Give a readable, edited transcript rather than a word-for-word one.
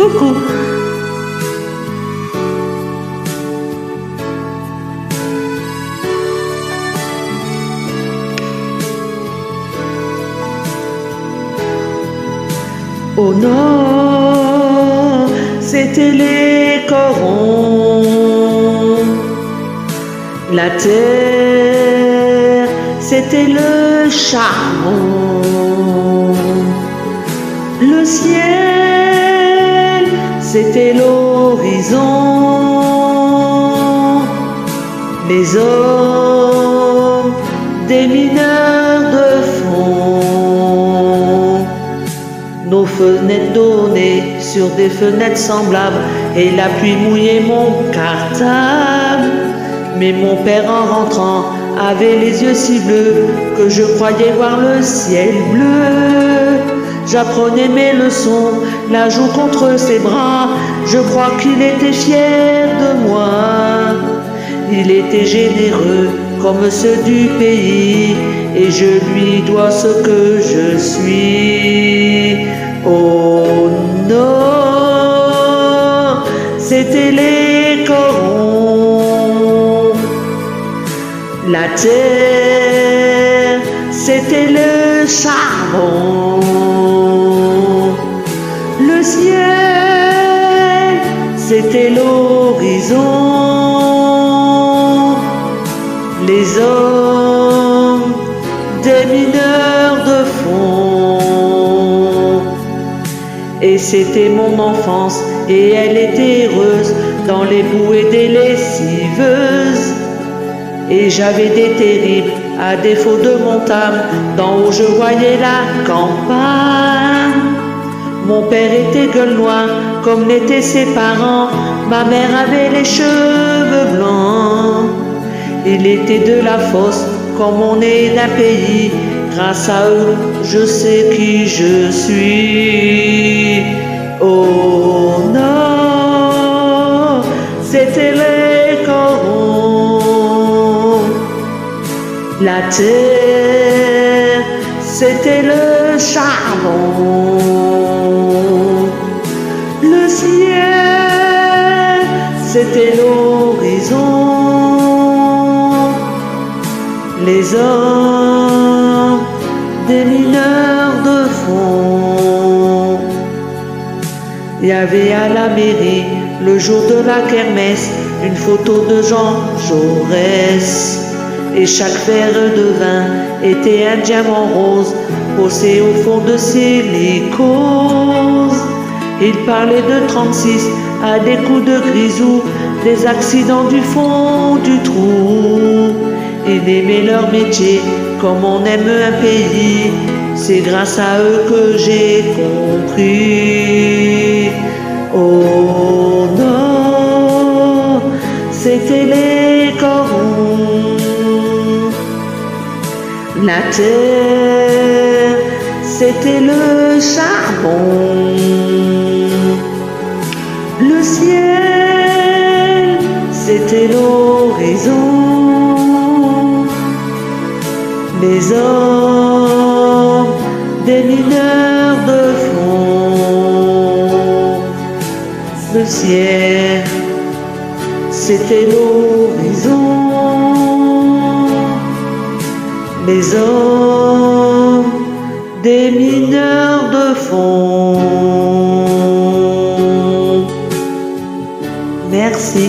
Coucou. Au nord, c'était les corons. La terre, c'était le charbon. Le ciel, c'était l'horizon. Les hommes, des mineurs de fond. Nos fenêtres donnaient sur des fenêtres semblables et la pluie mouillait mon cartable. Mais mon père en rentrant avait les yeux si bleus que je croyais voir le ciel bleu. J'apprenais mes leçons, la joue contre ses bras. Je crois qu'il était fier de moi. Il était généreux comme ceux du pays et je lui dois ce que je suis. Au nord, c'était les corons. La terre, c'était le charbon. Le ciel, c'était l'horizon. Les hommes, des mineurs de fond. Et c'était mon enfance, et elle était heureuse dans les bouées des lessiveuses. Et j'avais des terribles, à défaut de mon âme, d'en haut je voyais la campagne. Mon père était gueule noire, comme l'étaient ses parents. Ma mère avait les cheveux blancs. Il était de la fosse, comme on est d'un pays. Grâce à eux, je sais qui je suis. Au nord, c'était les corons. La terre, c'était le charbon. Le ciel, c'était l'horizon. Les hommes, des mineurs de fond. Il y avait à la mairie, le jour de la kermesse, une photo de Jean Jaurès. Et chaque verre de vin était un diamant rose, posé au fond de silicose. Il parlait de 36 à des coups de grisou, des accidents du fond du trou. Ils aimaient leur métier comme on aime un pays. C'est grâce à eux que j'ai compris. Au nord, c'était les corons. La terre, c'était le charbon. Le ciel, c'était l'horizon. Les hommes, des mineurs de fond. Le ciel, c'était l'horizon. Les hommes, des mineurs de fond. Merci.